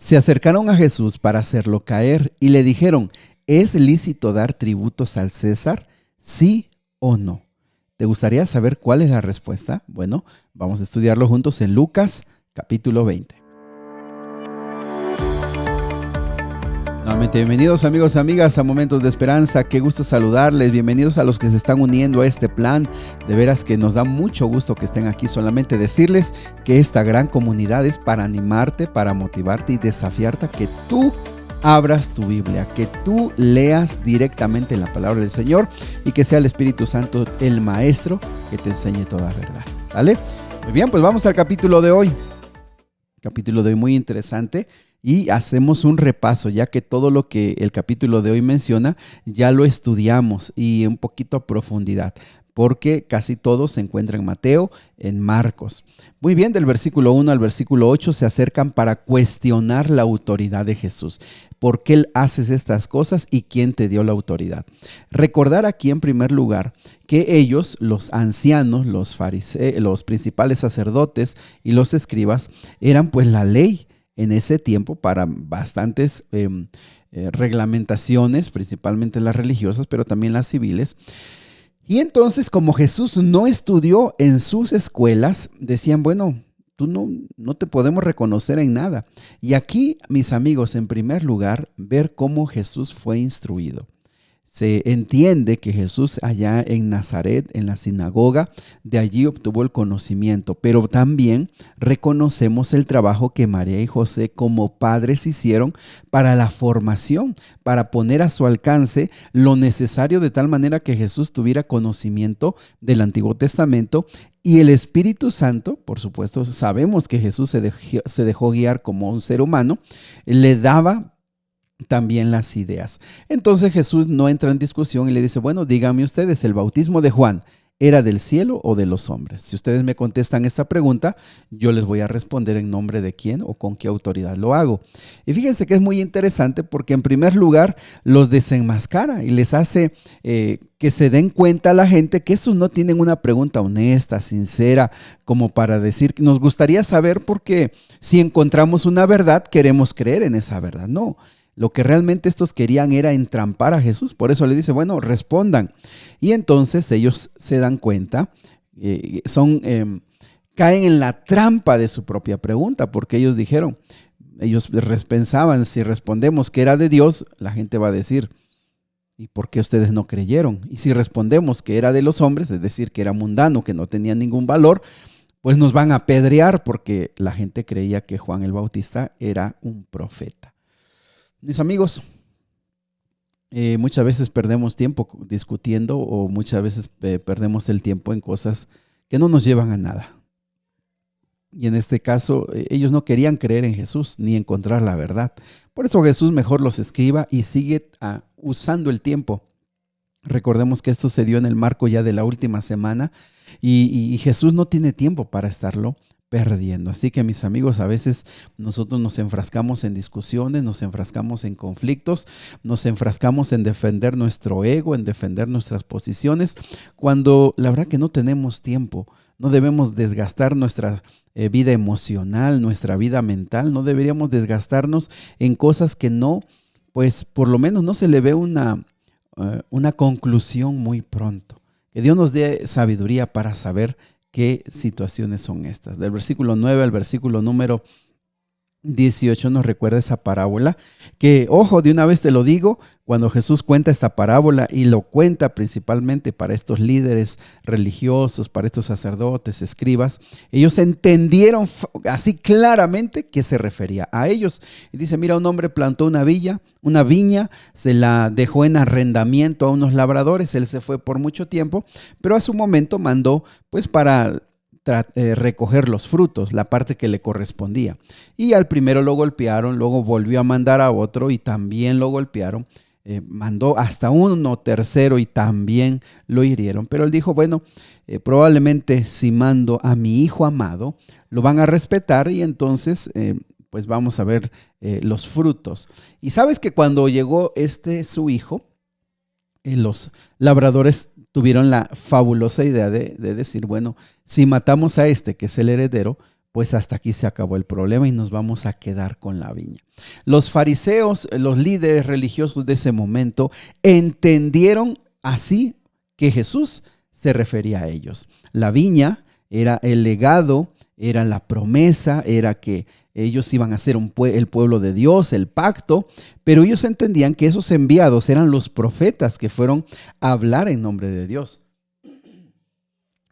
Se acercaron a Jesús para hacerlo caer y le dijeron: ¿es lícito dar tributos al César? ¿Sí o no? ¿Te gustaría saber cuál es la respuesta? Bueno, vamos a estudiarlo juntos en Lucas capítulo 20. Nuevamente, bienvenidos amigos y amigas a Momentos de Esperanza. Qué gusto saludarles. Bienvenidos a los que se están uniendo a este plan. De veras que nos da mucho gusto que estén aquí. Solamente decirles que esta gran comunidad es para animarte, para motivarte y desafiarte a que tú abras tu Biblia, que tú leas directamente la palabra del Señor y que sea el Espíritu Santo el maestro que te enseñe toda verdad. ¿Sale? Muy bien, pues vamos al capítulo de hoy. Capítulo de hoy muy interesante. Y hacemos un repaso, ya que todo lo que el capítulo de hoy menciona ya lo estudiamos y un poquito a profundidad, porque casi todo se encuentra en Mateo, en Marcos. Muy bien, del versículo 1 al versículo 8 se acercan para cuestionar la autoridad de Jesús. ¿Por qué haces estas cosas y quién te dio la autoridad? Recordar aquí en primer lugar que ellos, los ancianos, los fariseos, los principales sacerdotes y los escribas, eran pues la ley en ese tiempo para bastantes reglamentaciones, principalmente las religiosas, pero también las civiles. Y entonces, como Jesús no estudió en sus escuelas, decían, bueno, tú no te podemos reconocer en nada. Y aquí, mis amigos, en primer lugar, ver cómo Jesús fue instruido. Se entiende que Jesús allá en Nazaret, en la sinagoga, de allí obtuvo el conocimiento, pero también reconocemos el trabajo que María y José como padres hicieron para la formación, para poner a su alcance lo necesario de tal manera que Jesús tuviera conocimiento del Antiguo Testamento. Y el Espíritu Santo, por supuesto, sabemos que Jesús se dejó guiar como un ser humano, le daba también las ideas. Entonces Jesús no entra en discusión y le dice, bueno, díganme ustedes, ¿el bautismo de Juan era del cielo o de los hombres? Si ustedes me contestan esta pregunta, yo les voy a responder en nombre de quién o con qué autoridad lo hago. Y fíjense que es muy interesante porque en primer lugar los desenmascara y les hace que se den cuenta a la gente que esos no tienen una pregunta honesta, sincera, como para decir, nos gustaría saber porque si encontramos una verdad, queremos creer en esa verdad. No. Lo que realmente estos querían era entrampar a Jesús. Por eso le dice, bueno, respondan. Y entonces ellos se dan cuenta, caen en la trampa de su propia pregunta, porque ellos dijeron, ellos pensaban, si respondemos que era de Dios, la gente va a decir, ¿y por qué ustedes no creyeron? Y si respondemos que era de los hombres, es decir, que era mundano, que no tenía ningún valor, pues nos van a apedrear, porque la gente creía que Juan el Bautista era un profeta. Mis amigos, muchas veces perdemos tiempo discutiendo o muchas veces perdemos el tiempo en cosas que no nos llevan a nada. Y en este caso, ellos no querían creer en Jesús ni encontrar la verdad. Por eso Jesús mejor los esquiva y sigue usando el tiempo. Recordemos que esto se dio en el marco ya de la última semana y Jesús no tiene tiempo para estarlo perdiendo. Así que mis amigos, a veces nosotros nos enfrascamos en discusiones, nos enfrascamos en conflictos, nos enfrascamos en defender nuestro ego, en defender nuestras posiciones, cuando la verdad que no tenemos tiempo. No debemos desgastar nuestra vida emocional, nuestra vida mental, no deberíamos desgastarnos en cosas que no, pues por lo menos no se le ve una conclusión muy pronto. Que Dios nos dé sabiduría para saber qué situaciones son estas. Del versículo 9 al versículo número 18 nos recuerda esa parábola que, ojo, de una vez te lo digo, cuando Jesús cuenta esta parábola y lo cuenta principalmente para estos líderes religiosos, para estos sacerdotes, escribas, ellos entendieron así claramente que se refería a ellos. Y dice, mira, un hombre plantó una viña, se la dejó en arrendamiento a unos labradores, él se fue por mucho tiempo, pero a su momento mandó pues para recoger los frutos, la parte que le correspondía. Y al primero lo golpearon, luego volvió a mandar a otro y también lo golpearon. Mandó hasta uno tercero y también lo hirieron. Pero él dijo, bueno, probablemente si mando a mi hijo amado, lo van a respetar y entonces pues vamos a ver los frutos. Y sabes que cuando llegó su hijo, los labradores tuvieron la fabulosa idea de decir, bueno, si matamos a que es el heredero, pues hasta aquí se acabó el problema y nos vamos a quedar con la viña. Los fariseos, los líderes religiosos de ese momento, entendieron así que Jesús se refería a ellos. La viña era el legado, era la promesa, era que ellos iban a ser el pueblo de Dios, el pacto, pero ellos entendían que esos enviados eran los profetas que fueron a hablar en nombre de Dios.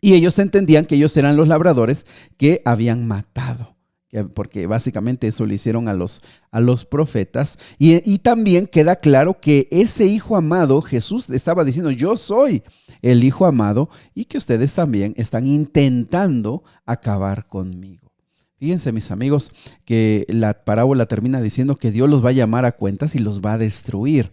Y ellos entendían que ellos eran los labradores que habían matado, porque básicamente eso lo hicieron a los profetas. Y también queda claro que ese hijo amado, Jesús estaba diciendo, yo soy el hijo amado y que ustedes también están intentando acabar conmigo. Fíjense, mis amigos, que la parábola termina diciendo que Dios los va a llamar a cuentas y los va a destruir.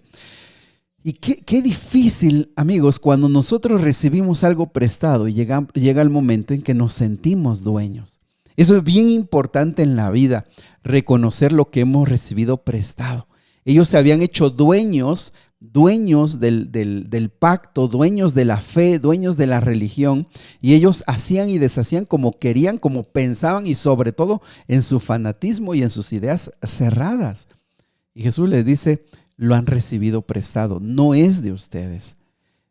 Y qué difícil, amigos, cuando nosotros recibimos algo prestado y llega el momento en que nos sentimos dueños. Eso es bien importante en la vida, reconocer lo que hemos recibido prestado. Ellos se habían hecho dueños del pacto, dueños de la fe, dueños de la religión, y ellos hacían y deshacían como querían, como pensaban, y sobre todo en su fanatismo y en sus ideas cerradas. Y Jesús les dice, lo han recibido prestado, no es de ustedes.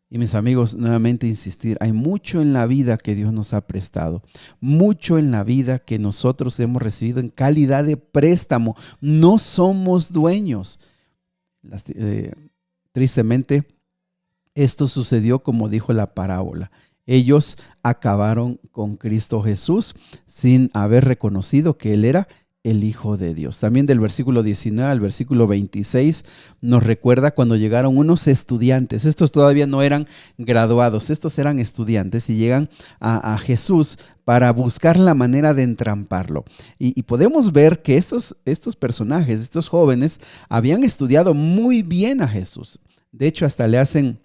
Y mis amigos, nuevamente insistir, hay mucho en la vida que Dios nos ha prestado, mucho en la vida que nosotros hemos recibido en calidad de préstamo. No somos dueños. Tristemente, esto sucedió como dijo la parábola. Ellos acabaron con Cristo Jesús sin haber reconocido que Él era el Hijo de Dios. También del versículo 19 al versículo 26 nos recuerda cuando llegaron unos estudiantes. Estos todavía no eran graduados, estos eran estudiantes y llegan a Jesús para buscar la manera de entramparlo. Y podemos ver que estos personajes, estos jóvenes, habían estudiado muy bien a Jesús. De hecho, hasta le hacen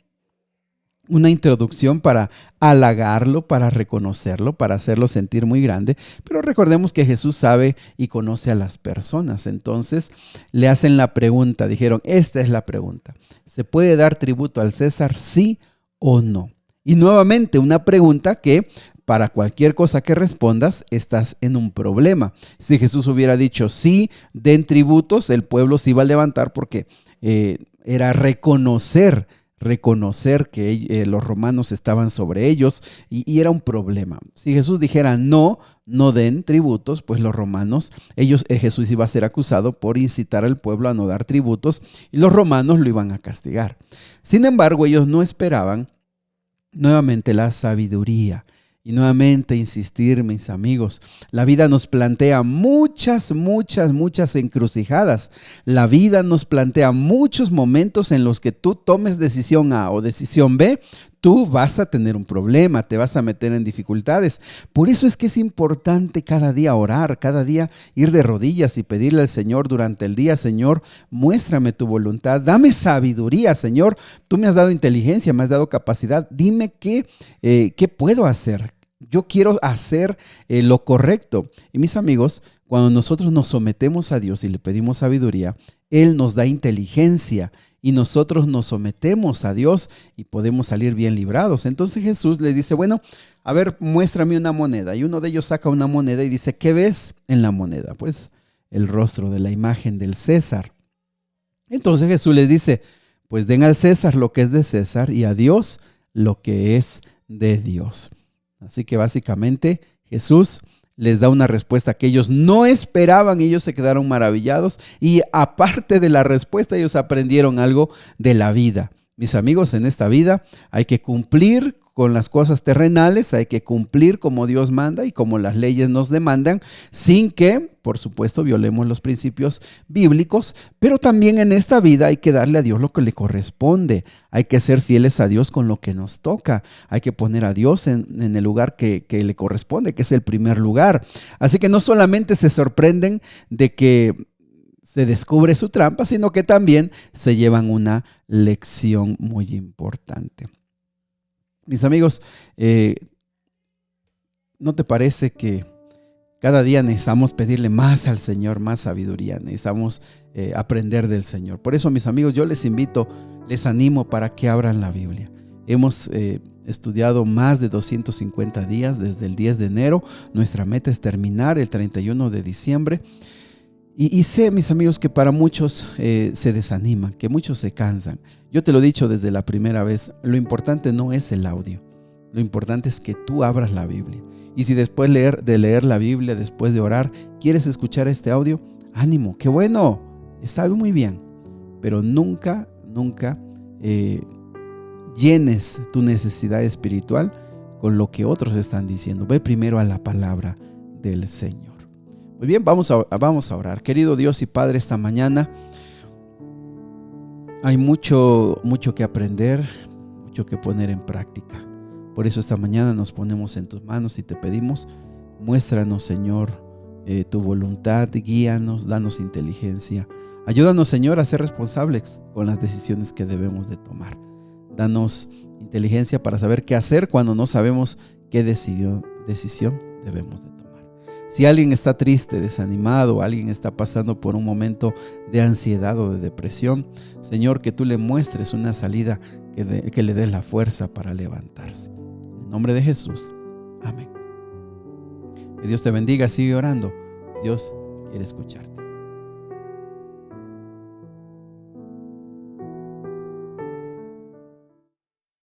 una introducción para halagarlo, para reconocerlo, para hacerlo sentir muy grande. Pero recordemos que Jesús sabe y conoce a las personas. Entonces le hacen la pregunta, dijeron, esta es la pregunta. ¿Se puede dar tributo al César, sí o no? Y nuevamente una pregunta que para cualquier cosa que respondas estás en un problema. Si Jesús hubiera dicho sí, den tributos, el pueblo se iba a levantar porque era reconocer que los romanos estaban sobre ellos y era un problema. Si Jesús dijera no den tributos, pues los romanos, Jesús iba a ser acusado por incitar al pueblo a no dar tributos y los romanos lo iban a castigar. Sin embargo, ellos no esperaban nuevamente la sabiduría. Y nuevamente insistir, mis amigos, la vida nos plantea muchas encrucijadas. La vida nos plantea muchos momentos en los que tú tomes decisión A o decisión B, tú vas a tener un problema, te vas a meter en dificultades. Por eso es que es importante cada día orar, cada día ir de rodillas y pedirle al Señor durante el día, Señor, muéstrame tu voluntad, dame sabiduría, Señor, tú me has dado inteligencia, me has dado capacidad, dime qué puedo hacer. Yo quiero hacer lo correcto. Y mis amigos, cuando nosotros nos sometemos a Dios y le pedimos sabiduría, Él nos da inteligencia y nosotros nos sometemos a Dios y podemos salir bien librados. Entonces Jesús le dice, bueno, a ver, muéstrame una moneda. Y uno de ellos saca una moneda y dice, ¿qué ves en la moneda? Pues el rostro de la imagen del César. Entonces Jesús les dice, pues den al César lo que es de César y a Dios lo que es de Dios. Así que básicamente Jesús les da una respuesta que ellos no esperaban, ellos se quedaron maravillados y aparte de la respuesta ellos aprendieron algo de la vida. Mis amigos, en esta vida hay que cumplir con las cosas terrenales, hay que cumplir como Dios manda y como las leyes nos demandan, sin que, por supuesto, violemos los principios bíblicos, pero también en esta vida hay que darle a Dios lo que le corresponde, hay que ser fieles a Dios con lo que nos toca, hay que poner a Dios en el lugar que le corresponde, que es el primer lugar. Así que no solamente se sorprenden de que se descubre su trampa, sino que también se llevan una lección muy importante. Mis amigos, ¿no te parece que cada día necesitamos pedirle más al Señor, más sabiduría? Necesitamos aprender del Señor. Por eso, mis amigos, yo les invito, les animo para que abran la Biblia. Hemos estudiado más de 250 días desde el 10 de enero. Nuestra meta es terminar el 31 de diciembre. Y sé, mis amigos, que para muchos se desaniman, que muchos se cansan. Yo te lo he dicho desde la primera vez, lo importante no es el audio. Lo importante es que tú abras la Biblia. Y si después de leer la Biblia, después de orar, quieres escuchar este audio, ánimo, qué bueno, está muy bien. Pero nunca llenes tu necesidad espiritual con lo que otros están diciendo. Ve primero a la palabra del Señor. Muy bien, vamos a orar. Querido Dios y Padre, esta mañana hay mucho que aprender, mucho que poner en práctica. Por eso esta mañana nos ponemos en tus manos y te pedimos, muéstranos, Señor, tu voluntad, guíanos, danos inteligencia. Ayúdanos, Señor, a ser responsables con las decisiones que debemos de tomar. Danos inteligencia para saber qué hacer cuando no sabemos qué decisión debemos de tomar. Si alguien está triste, desanimado, alguien está pasando por un momento de ansiedad o de depresión, Señor, que tú le muestres una salida que le des la fuerza para levantarse. En el nombre de Jesús. Amén. Que Dios te bendiga, sigue orando. Dios quiere escucharte.